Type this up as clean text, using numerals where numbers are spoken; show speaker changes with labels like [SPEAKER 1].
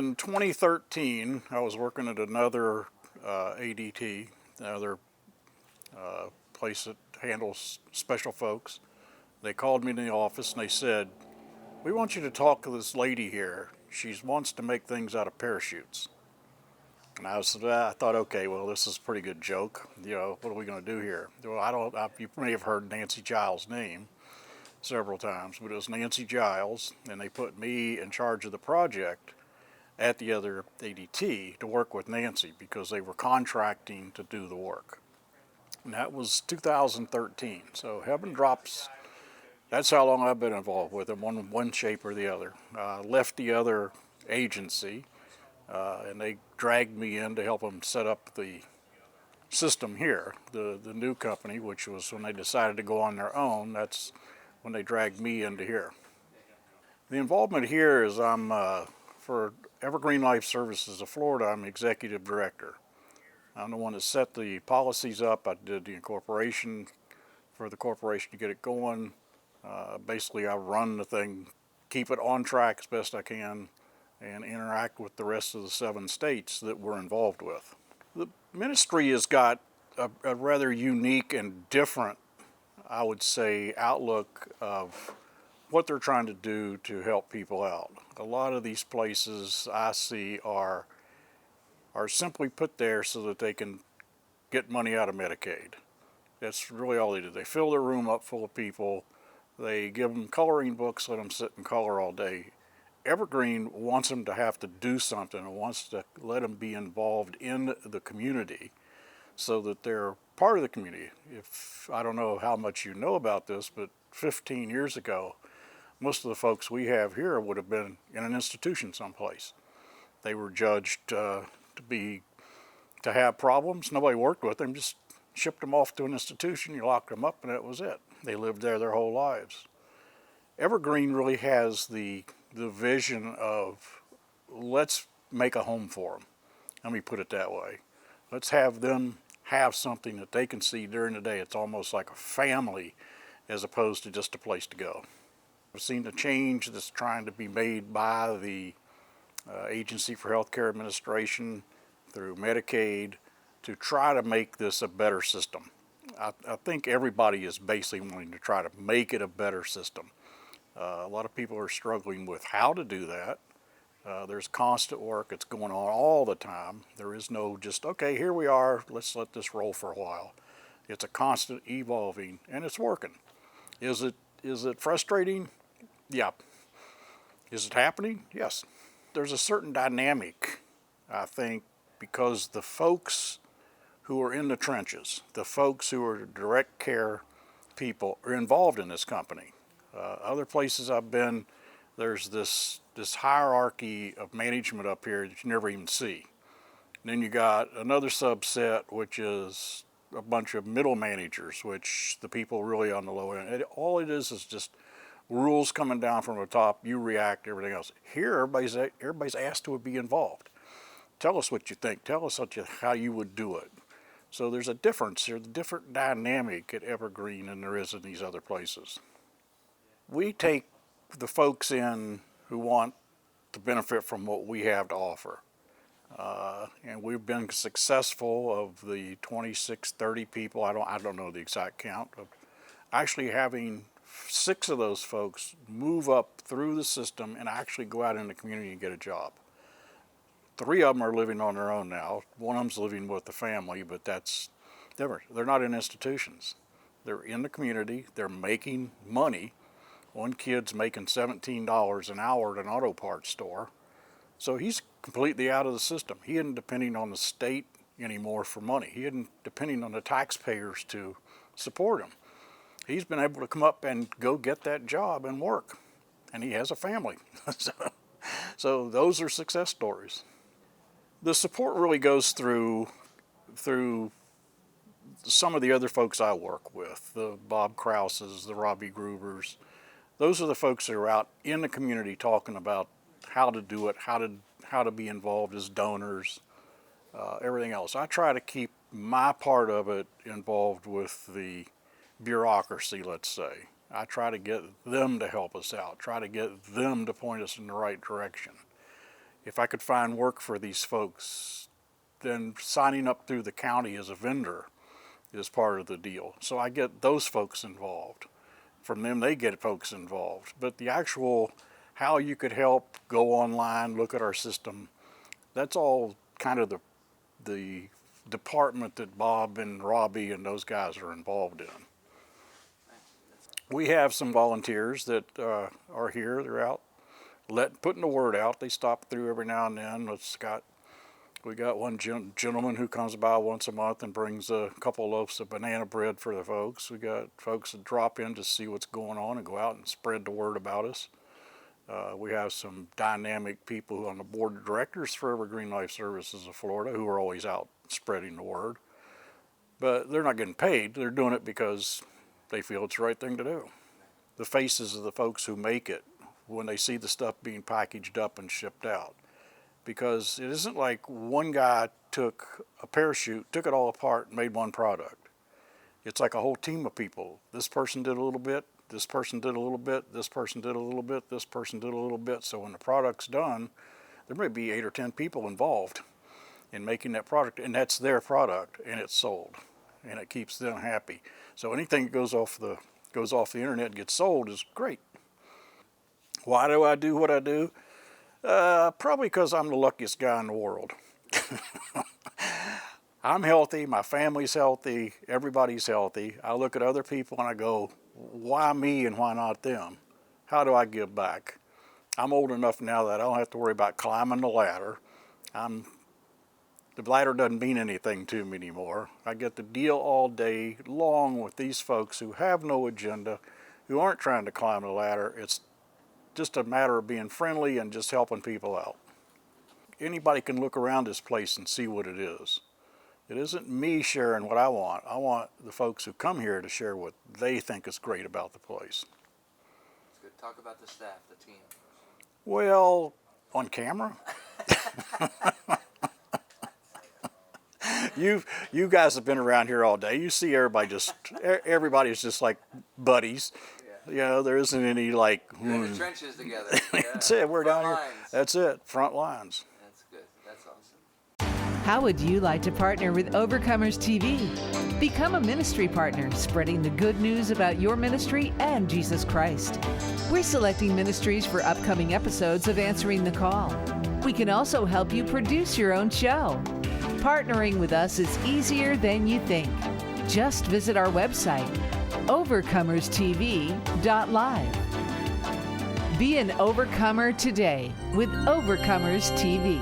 [SPEAKER 1] In 2013, I was working at another ADT, another place that handles special folks. They called me in the office and they said, "We want you to talk to this lady here. She wants to make things out of parachutes." And I thought, okay, well, this is a pretty good joke. You know, what are we going to do here? Well, you may have heard Nancy Giles' name several times, but it was Nancy Giles, and they put me in charge of the project at the other ADT to work with Nancy because they were contracting to do the work. And that was 2013. So HEAVENDROPt's, that's how long I've been involved with them, one shape or the other. Left the other agency, and they dragged me in to help them set up the system here, the new company, which was when they decided to go on their own. That's when they dragged me into here. The involvement here is for Evergreen Life Services of Florida, I'm executive director. I'm the one that set the policies up. I did the incorporation for the corporation to get it going. Basically, I run the thing, keep it on track as best I can, and interact with the rest of the 7 states that we're involved with. The ministry has got a rather unique and different, I would say, outlook of what they're trying to do to help people out. A lot of these places I see are simply put there so that they can get money out of Medicaid. That's really all they do. They fill their room up full of people. They give them coloring books, let them sit and color all day. Evergreen wants them to have to do something and wants to let them be involved in the community so that they're part of the community. I don't know how much you know about this, but 15 years ago, most of the folks we have here would have been in an institution someplace. They were judged to have problems. Nobody worked with them, just shipped them off to an institution, you locked them up, and that was it. They lived there their whole lives. Evergreen really has the vision of, let's make a home for them. Let me put it that way. Let's have them have something that they can see during the day. It's almost like a family as opposed to just a place to go. I've seen the change that's trying to be made by the Agency for Healthcare Administration through Medicaid to try to make this a better system. I think everybody is basically wanting to try to make it a better system. A lot of people are struggling with how to do that. There's constant work that's going on all the time. There is no just, okay, here we are, let's let this roll for a while. It's a constant evolving, and it's working. Is it frustrating? Yeah. Is it happening? Yes. There's a certain dynamic, I think, because the folks who are in the trenches, the folks who are direct care people, are involved in this company. Other places I've been, there's this hierarchy of management up here that you never even see. And then you got another subset, which is a bunch of middle managers, which the people really on the low end. All it is just rules coming down from the top. You react, everything else. Here, everybody's asked to be involved. Tell us what you think. Tell us how you would do it. So there's a difference. There's a different dynamic at Evergreen than there is in these other places. We take the folks in who want to benefit from what we have to offer. And we've been successful of the 26, 30 people, I don't know the exact count, of actually having 6 of those folks move up through the system and actually go out in the community and get a job. 3 of them are living on their own now. One of them's living with the family, but that's different. They're not in institutions. They're in the community. They're making money. One kid's making $17 an hour at an auto parts store. So he's completely out of the system. He isn't depending on the state anymore for money. He isn't depending on the taxpayers to support him. He's been able to come up and go get that job and work. And he has a family. So those are success stories. The support really goes through some of the other folks I work with, the Bob Krauses, the Robbie Grubers. Those are the folks that are out in the community talking about how to do it, how to be involved as donors, everything else. I try to keep my part of it involved with the bureaucracy, let's say. I try to get them to help us out, try to get them to point us in the right direction. if I could find work for these folks, then signing up through the county as a vendor is part of the deal. So I get those folks involved. From them, they get folks involved. But the actual how you could help, go online, look at our system, that's all kind of the department that Bob and Robbie and those guys are involved in. We have some volunteers that are here. They're out putting the word out. They stop through every now and then. We got one gentleman who comes by once a month and brings a couple loaves of banana bread for the folks. We got folks that drop in to see what's going on and go out and spread the word about us. We have some dynamic people on the board of directors for Evergreen Life Services of Florida who are always out spreading the word. But they're not getting paid. They're doing it because they feel it's the right thing to do. The faces of the folks who make it when they see the stuff being packaged up and shipped out. Because it isn't like one guy took a parachute, took it all apart, and made one product. It's like a whole team of people. This person did a little bit, this person did a little bit, this person did a little bit, this person did a little bit. So when the product's done, there may be 8 or 10 people involved in making that product, and that's their product, and it's sold, and it keeps them happy. So anything that goes off the internet and gets sold is great. Why do I do what I do? Probably because I'm the luckiest guy in the world. I'm healthy, my family's healthy, everybody's healthy. I look at other people and I go, why me and why not them? How do I give back? I'm old enough now that I don't have to worry about climbing the ladder. The ladder doesn't mean anything to me anymore. I get to deal all day long with these folks who have no agenda, who aren't trying to climb the ladder. It's just a matter of being friendly and just helping people out. Anybody can look around this place and see what it is. It isn't me sharing what I want. I want the folks who come here to share what they think is great about the place.
[SPEAKER 2] That's good. Talk about the staff, the team.
[SPEAKER 1] Well, on camera? You guys have been around here all day. You see everybody's just like buddies. Yeah. You know, there isn't any like.
[SPEAKER 2] You're in the trenches together.
[SPEAKER 1] That's it. We're down here.
[SPEAKER 2] Lines.
[SPEAKER 1] That's it. Front lines.
[SPEAKER 2] That's good. That's awesome.
[SPEAKER 3] How would you like to partner with Overcomers TV? Become a ministry partner, spreading the good news about your ministry and Jesus Christ. We're selecting ministries for upcoming episodes of Answering the Call. We can also help you produce your own show. Partnering with us is easier than you think. Just visit our website, overcomerstv.live. Be an overcomer today with Overcomers TV.